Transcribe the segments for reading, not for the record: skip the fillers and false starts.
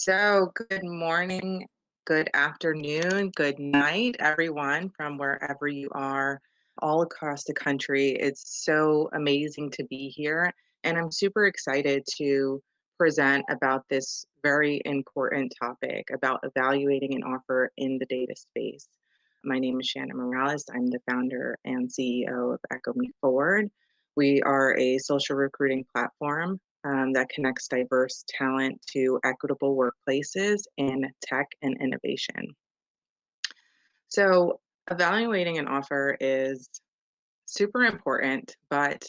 So, good morning, good afternoon, good night, everyone from wherever you are all across the country. It's so amazing to be here, and I'm super excited to present about this very important topic about evaluating an offer in the data space. My name is Shannon Morales. I'm the founder and CEO of Echo Me Forward. We are a social recruiting platform that connects diverse talent to equitable workplaces in tech and innovation. So, evaluating an offer is super important, but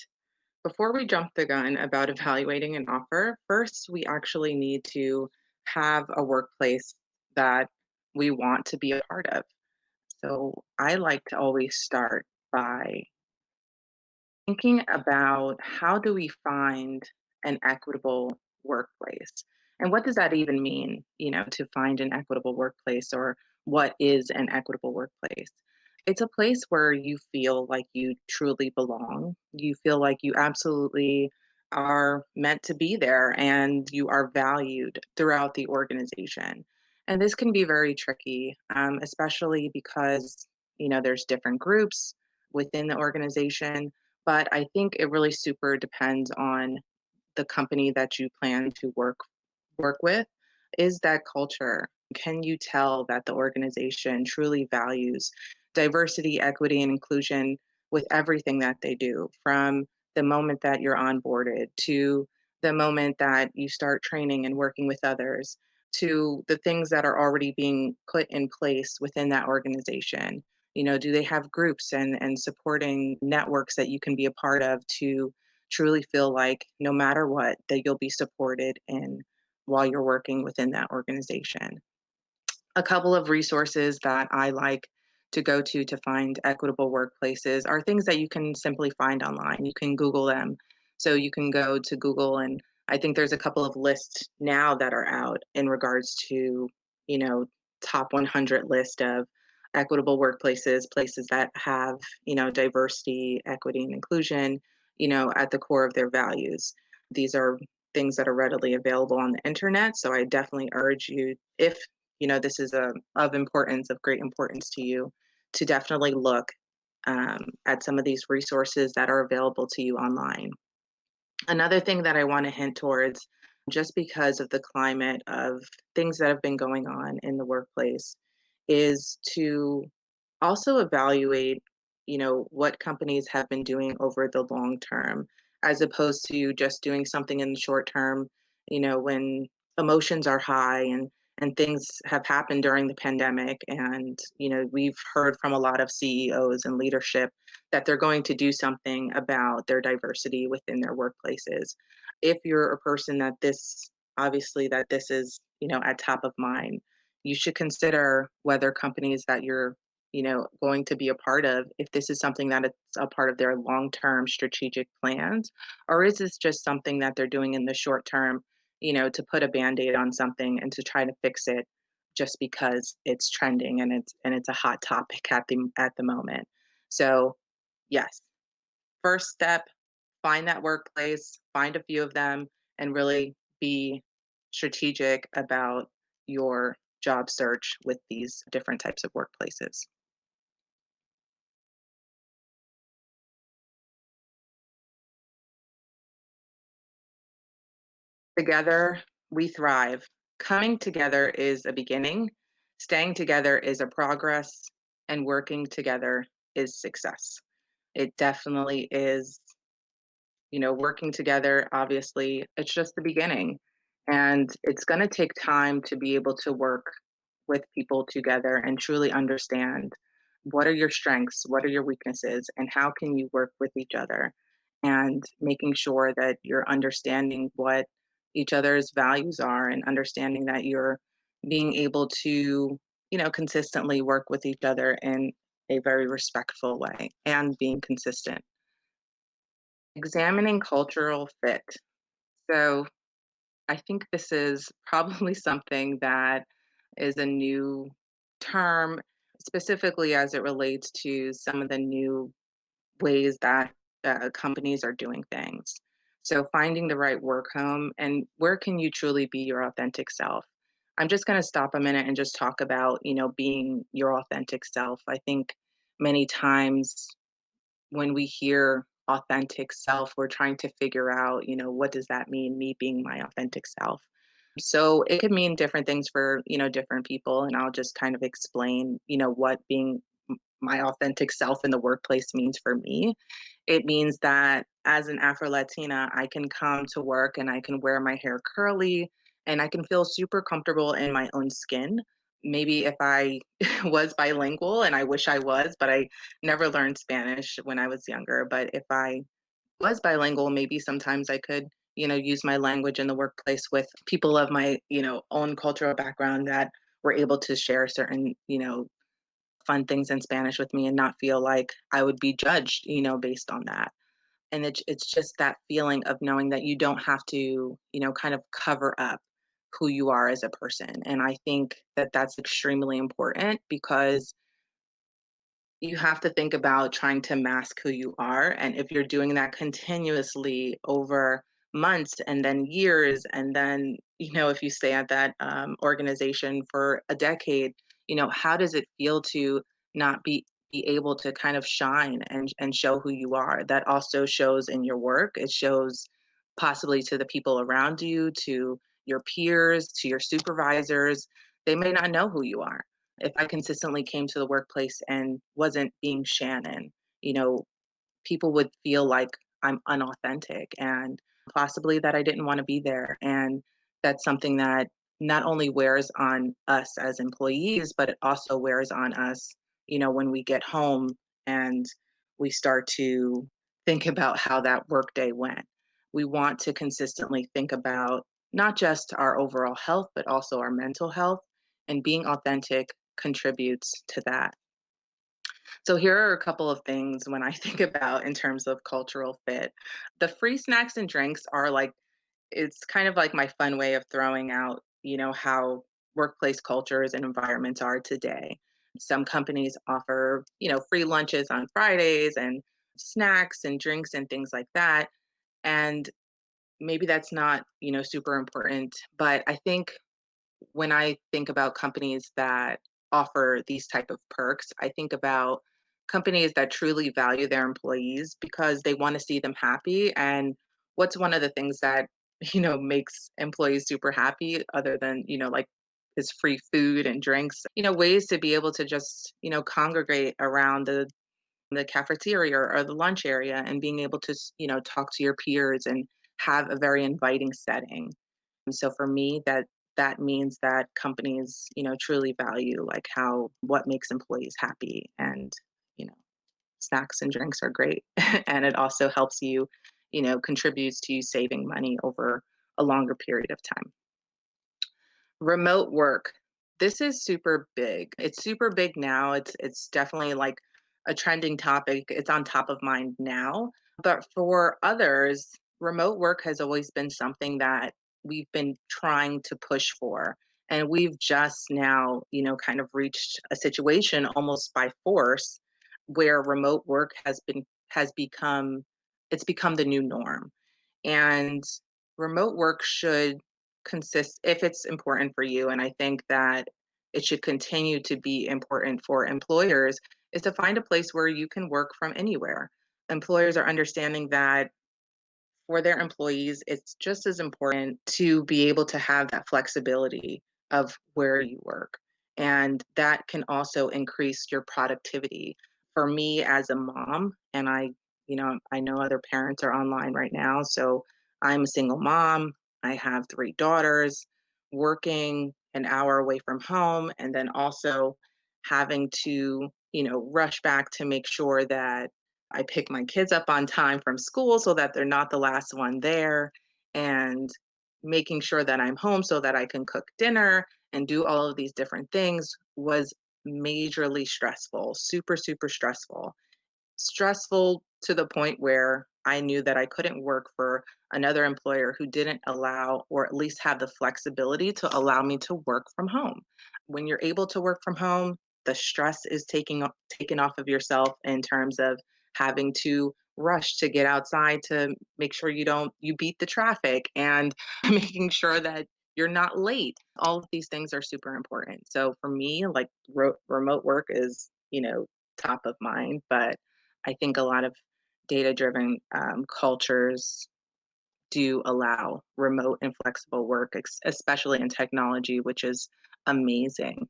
before we jump the gun about evaluating an offer, first we actually need to have a workplace that we want to be a part of. So, I like to always start by thinking about how do we find an equitable workplace? And what does that even mean, to find an equitable workplace, or what is an equitable workplace? It's a place where you feel like you truly belong. You feel like you absolutely are meant to be there and you are valued throughout the organization. And this can be very tricky, especially because, there's different groups within the organization, but I think it really super depends on the company that you plan to work with. Is that culture? Can you tell that the organization truly values diversity, equity, and inclusion with everything that they do, from the moment that you're onboarded to the moment that you start training and working with others, to the things that are already being put in place within that organization? Do they have groups and supporting networks that you can be a part of to truly feel like no matter what, that you'll be supported in while you're working within that organization? A couple of resources that I like to go to find equitable workplaces are things that you can simply find online. You can Google them. So you can go to Google, and I think there's a couple of lists now that are out in regards to, you know, top 100 list of equitable workplaces, places that have, diversity, equity, and inclusion, at the core of their values. These are things that are readily available on the internet. So I definitely urge you, if this is of great importance to you, to definitely look at some of these resources that are available to you online. Another thing that I want to hint towards, just because of the climate of things that have been going on in the workplace, is to also evaluate, what companies have been doing over the long term, as opposed to just doing something in the short term, when emotions are high and things have happened during the pandemic. And, we've heard from a lot of CEOs and leadership that they're going to do something about their diversity within their workplaces. If you're a person that this is, at top of mind, you should consider whether companies that you're, going to be a part of, if this is something that it's a part of their long-term strategic plans, or is this just something that they're doing in the short term, to put a band-aid on something and to try to fix it just because it's trending and it's a hot topic at the moment. So, yes, first step, find that workplace, find a few of them, and really be strategic about your job search with these different types of workplaces. Together, we thrive. Coming together is a beginning, staying together is a progress, and working together is success. It definitely is. Working together, obviously, it's just the beginning. And it's going to take time to be able to work with people together and truly understand what are your strengths, what are your weaknesses, and how can you work with each other, and making sure that you're understanding what each other's values are and understanding that you're being able to, consistently work with each other in a very respectful way and being consistent. Examining cultural fit. So I think this is probably something that is a new term, specifically as it relates to some of the new ways that companies are doing things. So finding the right work home, and where can you truly be your authentic self? I'm just going to stop a minute and just talk about, being your authentic self. I think many times when we hear authentic self, we're trying to figure out, what does that mean, me being my authentic self? So it could mean different things for, different people. And I'll just kind of explain, what being my authentic self in the workplace means for me. It means that as an Afro Latina, I can come to work and I can wear my hair curly and I can feel super comfortable in my own skin. Maybe if I was bilingual, and I wish I was, but I never learned Spanish when I was younger. But if I was bilingual, maybe sometimes I could, use my language in the workplace with people of my, own cultural background that were able to share certain, fun things in Spanish with me and not feel like I would be judged, based on that. And it's just that feeling of knowing that you don't have to, kind of cover up who you are as a person. And I think that that's extremely important because you have to think about trying to mask who you are. And if you're doing that continuously over months and then years, and then, if you stay at that organization for a decade, how does it feel to not be able to kind of shine and show who you are? That also shows in your work. It shows possibly to the people around you, to your peers, to your supervisors. They may not know who you are. If I consistently came to the workplace and wasn't being Shannon, you know, people would feel like I'm unauthentic and possibly that I didn't want to be there. And that's something that not only wears on us as employees, but it also wears on us, when we get home and we start to think about how that workday went. We want to consistently think about not just our overall health, but also our mental health, and being authentic contributes to that. So here are a couple of things when I think about in terms of cultural fit. The free snacks and drinks are like it's kind of like my fun way of throwing out, how workplace cultures and environments are today. Some companies offer, free lunches on Fridays and snacks and drinks and things like that. And maybe that's not, super important, but I think when I think about companies that offer these type of perks, I think about companies that truly value their employees because they want to see them happy. And what's one of the things that, makes employees super happy other than, like is free food and drinks, ways to be able to just, congregate around the cafeteria or the lunch area and being able to, talk to your peers and have a very inviting setting. And so for me, that means that companies, truly value like how what makes employees happy. And, you know, snacks and drinks are great. And it also helps you, contributes to you saving money over a longer period of time. Remote work. This is super big. It's super big now. It's definitely like a trending topic. It's on top of mind now. But for others, remote work has always been something that we've been trying to push for. And we've just now, kind of reached a situation almost by force where remote work has become it's become the new norm. And remote work should consist, if it's important for you, and I think that it should continue to be important for employers, is to find a place where you can work from anywhere. Employers are understanding that for their employees, it's just as important to be able to have that flexibility of where you work. And that can also increase your productivity. For me as a mom, and I know other parents are online right now. So I'm a single mom. I have three daughters, working an hour away from home, and then also having to, rush back to make sure that I pick my kids up on time from school so that they're not the last one there, and making sure that I'm home so that I can cook dinner and do all of these different things was majorly stressful, super, super stressful. Stressful to the point where I knew that I couldn't work for another employer who didn't allow or at least have the flexibility to allow me to work from home. When you're able to work from home, the stress is taken off of yourself in terms of having to rush to get outside to make sure you beat the traffic and making sure that you're not late. All of these things are super important. So for me, like remote work is, top of mind, but I think a lot of data driven cultures do allow remote and flexible work, especially in technology, which is amazing.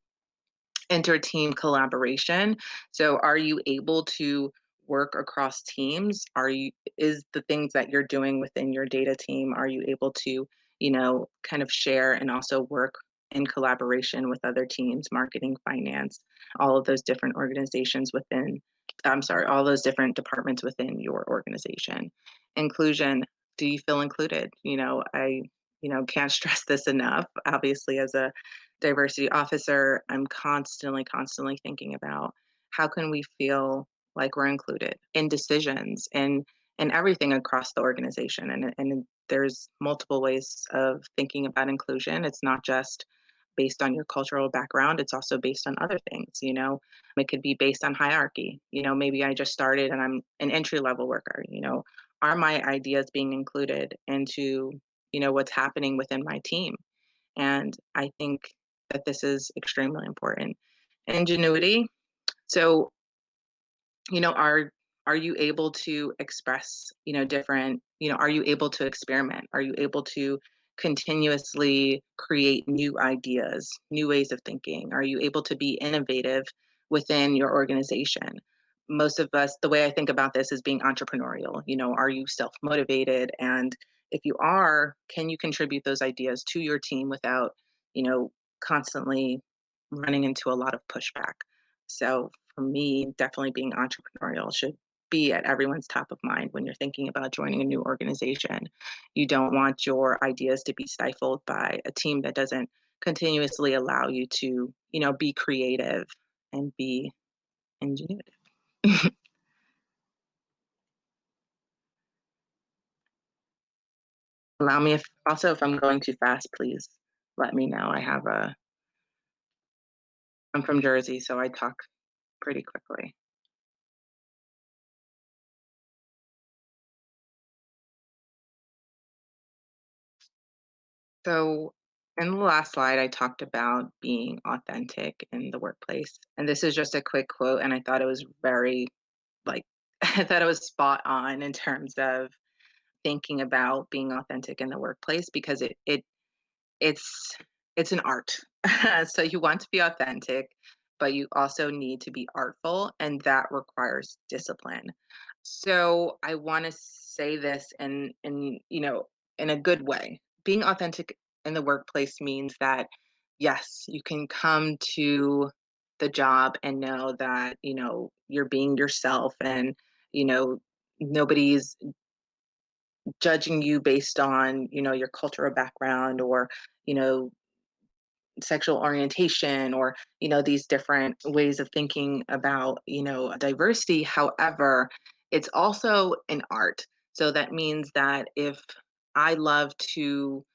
Inter-team collaboration. So are you able to work across teams? Is the things that you're doing within your data team, are you able to, kind of share and also work in collaboration with other teams, marketing, finance, all of those different organizations within, I'm sorry, all those different departments within your organization. Inclusion, do you feel included? Can't stress this enough. Obviously, as a diversity officer, I'm constantly thinking about how can we feel like we're included in decisions and everything across the organization. And there's multiple ways of thinking about inclusion. It's not just based on your cultural background, it's also based on other things. It could be based on hierarchy. Maybe I just started and I'm an entry level worker. Are my ideas being included into, what's happening within my team? And I think that this is extremely important. Ingenuity. So, are you able to express, different, are you able to experiment? Are you able to continuously create new ideas, new ways of thinking? Are you able to be innovative within your organization? Most of us, the way I think about this is being entrepreneurial. Are you self motivated? And if you are, can you contribute those ideas to your team without, constantly running into a lot of pushback? So for me, definitely being entrepreneurial should be at everyone's top of mind when you're thinking about joining a new organization. You don't want your ideas to be stifled by a team that doesn't continuously allow you to, be creative and be ingenuitive. Allow me if also if I'm going too fast, please let me know. I'm from Jersey, so I talk pretty quickly. So in the last slide, I talked about being authentic in the workplace. And this is just a quick quote. And I thought it was very, like, I thought it was spot on in terms of thinking about being authentic in the workplace because it's it's an art. So you want to be authentic, but you also need to be artful, and that requires discipline. So I want to say this in a good way. Being authentic in the workplace means that yes, you can come to the job and know that, you're being yourself and, you know, nobody's judging you based on, your cultural background or, you know, sexual orientation or these different ways of thinking about diversity. However, it's also an art, so that means that if I love to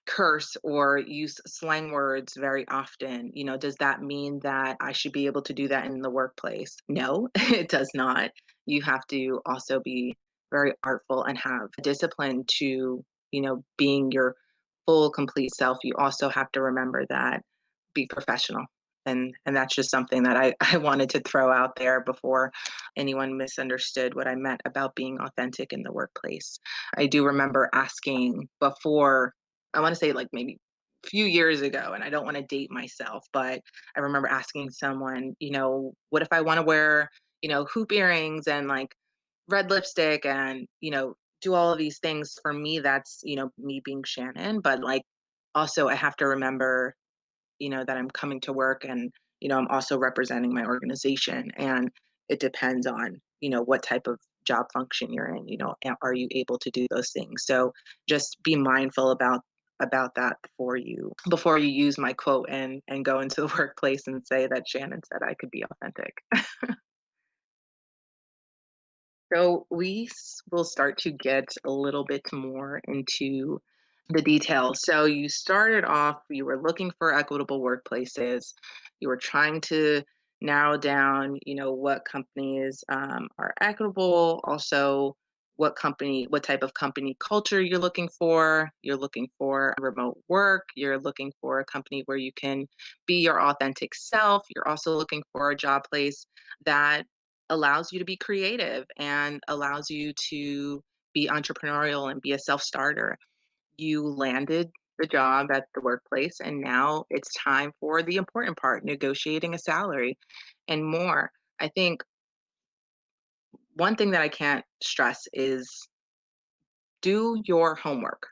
curse or use slang words very often, does that mean that I should be able to do that in the workplace? No, it does not. You have to also be very artful and have discipline to, being your full, complete self. You also have to remember that be professional. And that's just something that I wanted to throw out there before anyone misunderstood what I meant about being authentic in the workplace. I do remember asking before, I want to say like maybe a few years ago, and I don't want to date myself, but I remember asking someone, what if I want to wear, hoop earrings and like red lipstick and, do all of these things? For me, that's, me being Shannon, but like also I have to remember, that I'm coming to work and, I'm also representing my organization. And it depends on, what type of job function you're in, are you able to do those things? So just be mindful about that before you use my quote and go into the workplace and say that Shannon said I could be authentic. So will start to get a little bit more into the details. So you started off, you were looking for equitable workplaces. You were trying to narrow down, what companies are equitable. Also, what type of company culture you're looking for. You're looking for remote work. You're looking for a company where you can be your authentic self. You're also looking for a job place that allows you to be creative and allows you to be entrepreneurial and be a self starter. You landed the job at the workplace, and now it's time for the important part, negotiating a salary and more. I think one thing that I can't stress is do your homework.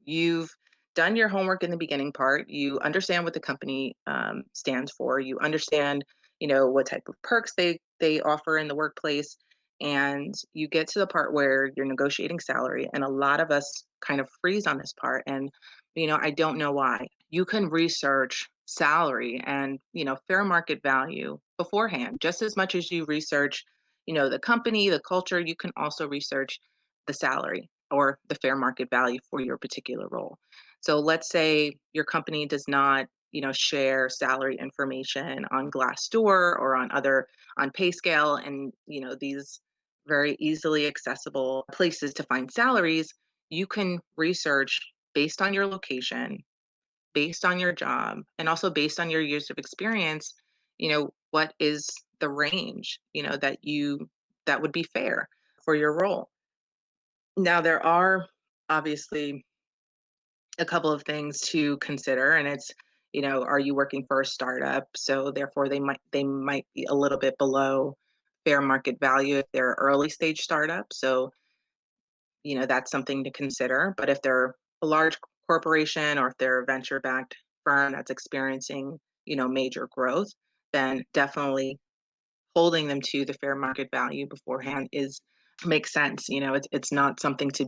You've done your homework in the beginning part. You understand what the company stands for. You understand, what type of perks they offer in the workplace, and you get to the part where you're negotiating salary. And a lot of us kind of freeze on this part, and I don't know why. You can research salary and fair market value beforehand, just as much as you research, the company, the culture. You can also research the salary or the fair market value for your particular role. So let's say your company does not, share salary information on Glassdoor or on PayScale and, these very easily accessible places to find salaries. You can research based on your location, based on your job, and also based on your years of experience, what is the range, that would be fair for your role. Now, there are obviously a couple of things to consider, and it's, are you working for a startup? So therefore, they might be a little bit below fair market value if they're early stage startup. So that's something to consider. But if they're a large corporation or if they're a venture backed firm that's experiencing major growth, then definitely holding them to the fair market value beforehand is makes sense. It's not something to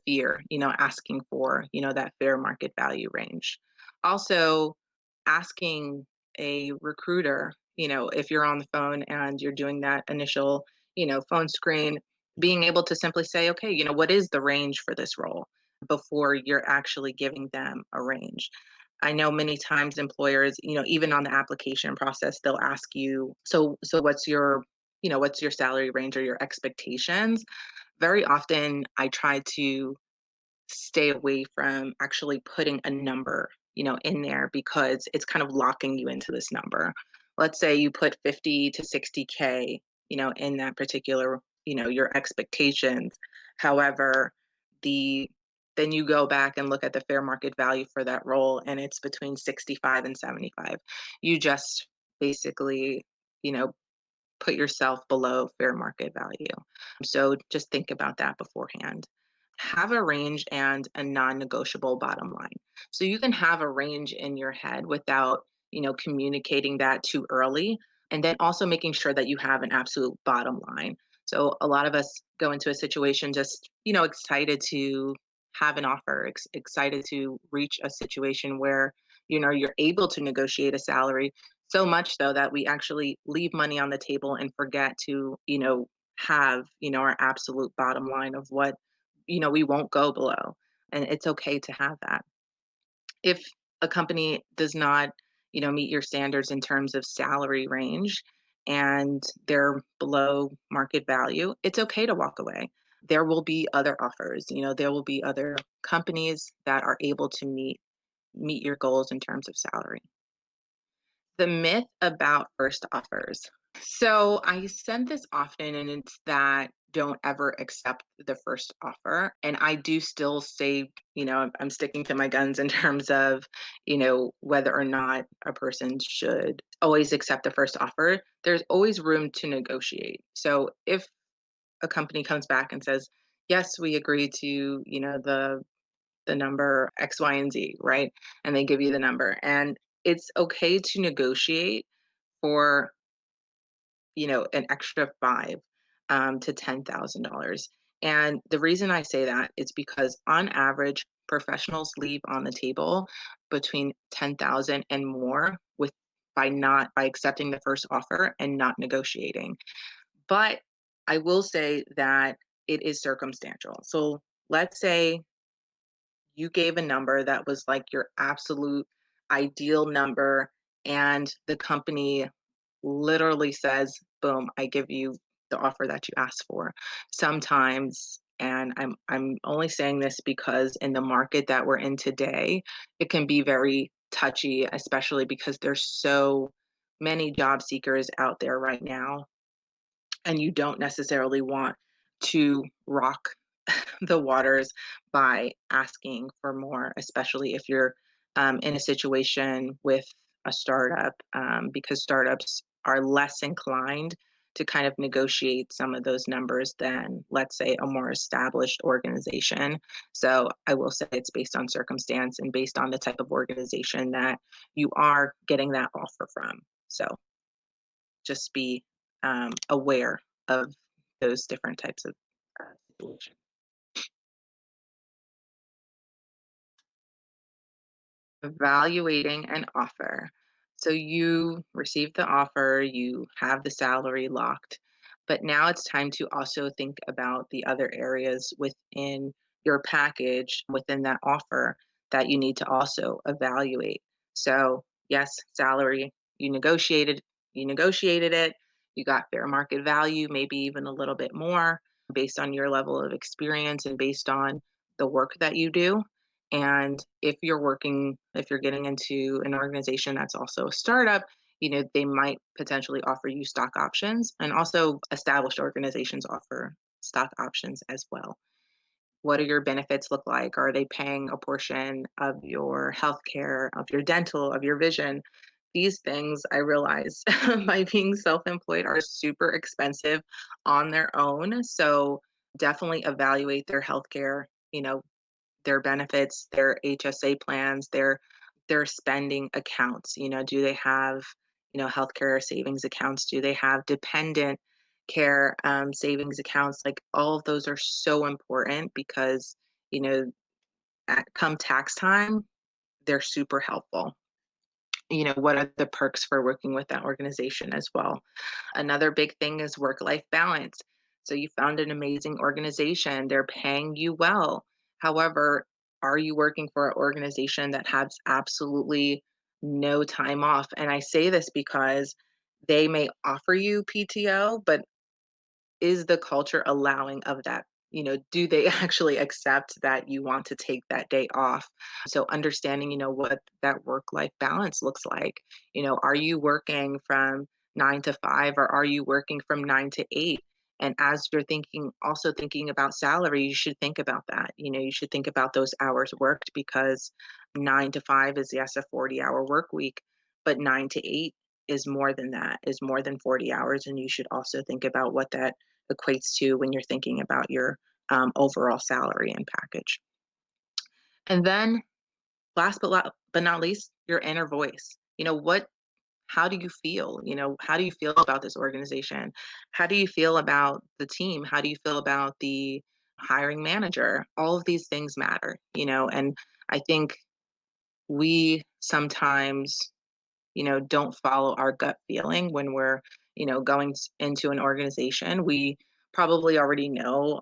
fear, asking for, that fair market value range. Also, asking a recruiter, if you're on the phone and you're doing that initial, phone screen, being able to simply say, okay, what is the range for this role before you're actually giving them a range. I know many times employers, even on the application process, they'll ask you, so what's your salary range or your expectations? Very often I try to stay away from actually putting a number, in there because it's kind of locking you into this number. Let's say you put 50 to 60K, in that particular, your expectations. However, the then you go back and look at the fair market value for that role and it's between 65 and 75. You just basically, you know, put yourself below fair market value. So just think about that beforehand. Have a range and a non-negotiable bottom line. So you can have a range in your head without, communicating that too early. And then also making sure that you have an absolute bottom line. So a lot of us go into a situation just, excited to have an offer, excited to reach a situation where, you're able to negotiate a salary so much so that we actually leave money on the table and forget to, have, our absolute bottom line of what, we won't go below. And it's okay to have that. If a company does not, meet your standards in terms of salary range and they're below market value, it's okay to walk away. There will be other offers, there will be other companies that are able to meet your goals in terms of salary. The myth about first offers. So I send this often, and it's that don't ever accept the first offer. And I do still say, I'm sticking to my guns in terms of, whether or not a person should always accept the first offer. There's always room to negotiate. So if a company comes back and says, yes, we agree to, the number X, Y, and Z, right? And they give you the number. And it's okay to negotiate for, an extra five to $10,000. And the reason I say that is because on average, professionals leave on the table between 10,000 and more by accepting the first offer and not negotiating. But I will say that it is circumstantial. So let's say you gave a number that was like your absolute ideal number and the company literally says, boom, I give you the offer that you asked for. Sometimes, and I'm only saying this because in the market that we're in today, it can be very touchy, especially because there's so many job seekers out there right now, and you don't necessarily want to rock the waters by asking for more, especially if you're in a situation with a startup, because startups are less inclined to kind of negotiate some of those numbers than, let's say, a more established organization. So I will say it's based on circumstance and based on the type of organization that you are getting that offer from. So just be aware of those different types of situations. Evaluating an offer. So you received the offer, you have the salary locked, but now it's time to also think about the other areas within your package, within that offer that you need to also evaluate. So, yes, salary, you negotiated it, you got fair market value, maybe even a little bit more based on your level of experience and based on the work that you do. And if you're getting into an organization that's also a startup, they might potentially offer you stock options, and also established organizations offer stock options as well. What do your benefits look like? Are they paying a portion of your healthcare, of your dental, of your vision? These things I realize by being self-employed are super expensive on their own. So definitely evaluate their healthcare, their benefits, their HSA plans, their spending accounts. Do they have, healthcare savings accounts? Do they have dependent care savings accounts? Like all of those are so important because, you know, come tax time, they're super helpful. What are the perks for working with that organization as well? Another big thing is work life balance. So you found an amazing organization, they're paying you well. However, are you working for an organization that has absolutely no time off? And I say this because they may offer you PTO, but is the culture allowing of that? Do they actually accept that you want to take that day off? So understanding, what that work life balance looks like. Are you working from 9 to 5, or are you working from 9 to 8? And as you're also thinking about salary, you should think about that. You should think about those hours worked, because 9 to 5 is, yes, a 40-hour work week, but 9 to 8 is more than that, is more than 40 hours. And you should also think about what that equates to when you're thinking about your overall salary and package. And then, last but not least, your inner voice. How do you feel? How do you feel about this organization? How do you feel about the team? How do you feel about the hiring manager? All of these things matter, and I think we sometimes don't follow our gut feeling when we're, going into an organization. We probably already know,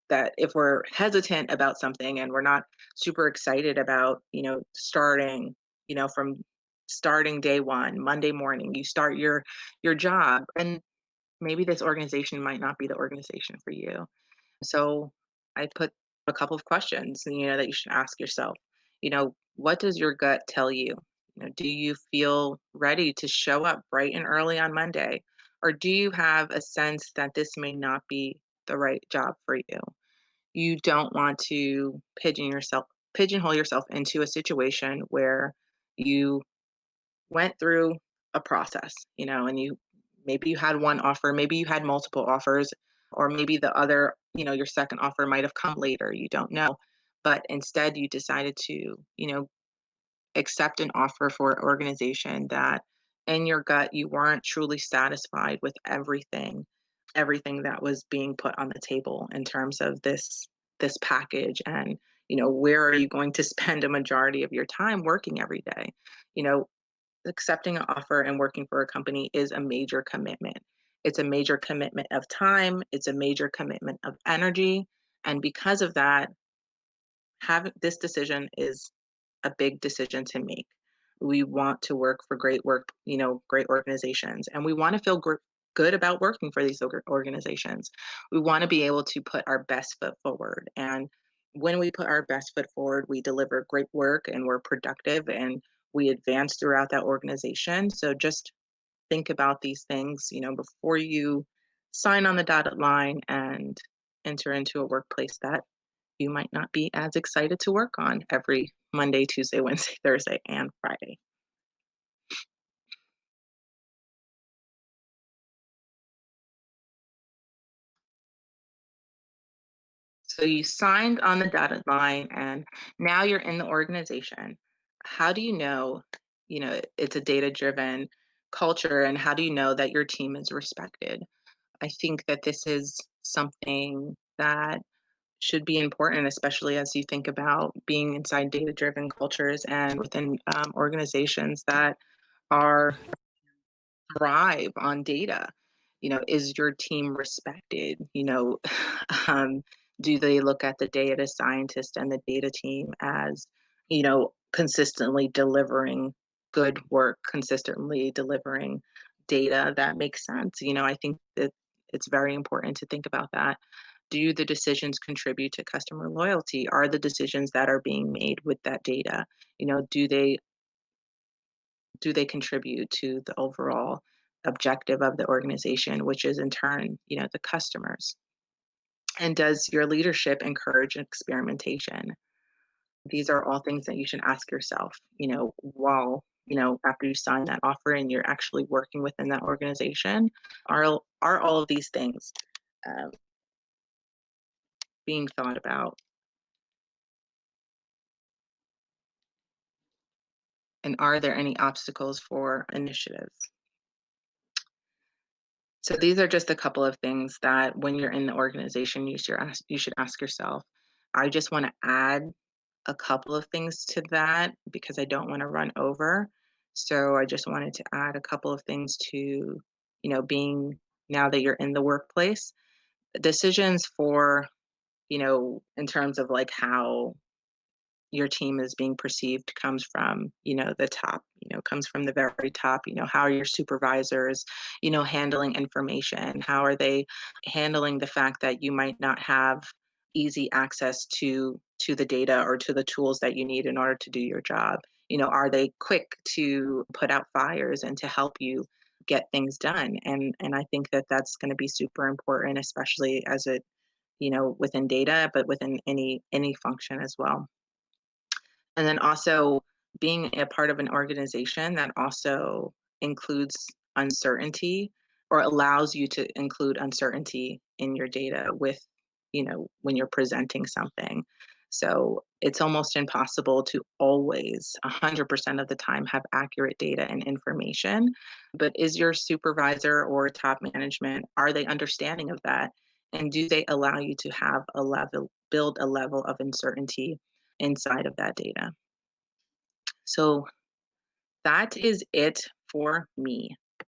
that if we're hesitant about something and we're not super excited about, from starting day one, Monday morning, you start your job, and maybe this organization might not be the organization for you. So I put a couple of questions, that you should ask yourself. What does your gut tell you? Do you feel ready to show up bright and early on Monday? Or do you have a sense that this may not be the right job for you? You don't want to pigeonhole yourself into a situation where you went through a process, and maybe you had one offer, maybe you had multiple offers, or maybe the other, your second offer might have come later, you don't know. But instead you decided to, accept an offer for an organization that in your gut you weren't truly satisfied with everything that was being put on the table in terms of this package. And where are you going to spend a majority of your time working every day? you know Accepting an offer and working for a company is a major commitment. It's a major commitment of time, it's a major commitment of energy. And because of that, having this decision is a big decision to make. We want to work for great organizations, and we want to feel good about working for these organizations. We want to be able to put our best foot forward. And when we put our best foot forward, we deliver great work and we're productive and we advance throughout that organization. So just think about these things, before you sign on the dotted line and enter into a workplace that you might not be as excited to work on every Monday, Tuesday, Wednesday, Thursday, and Friday. So you signed on the dotted line and now you're in the organization. How do it's a data driven culture, and how do you know that your team is respected? I think that this is something that should be important, especially as you think about being inside data driven cultures and within organizations that are thrive on data. Is your team respected? Um, do they look at the data scientist and the data team as, consistently delivering good work, consistently delivering data that makes sense? I think that it's very important to think about that. Do the decisions contribute to customer loyalty? Are the decisions that are being made with that data, do they contribute to the overall objective of the organization, which is in turn, the customers? And does your leadership encourage experimentation? These are all things that you should ask yourself, while, after you sign that offer and you're actually working within that organization. Are all of these things um, being thought about? And are there any obstacles for initiatives? So these are just a couple of things that when you're in the organization, you should ask yourself. I just want to add a couple of things to that because I don't want to run over. So I just wanted to add a couple of things to, being now that you're in the workplace, decisions for, in terms of like how your team is being perceived comes from, the top, comes from the very top. How are your supervisors, handling information? How are they handling the fact that you might not have easy access to the data or to the tools that you need in order to do your job? Are they quick to put out fires and to help you get things done? And I think that that's going to be super important, especially as it, within data, but within any function as well. And then also being a part of an organization that also includes uncertainty or allows you to include uncertainty in your data with, when you're presenting something. So it's almost impossible to always 100% of the time have accurate data and information. But is your supervisor or top management, are they understanding of that? And do they allow you to have build a level of uncertainty inside of that data? So that is it for me.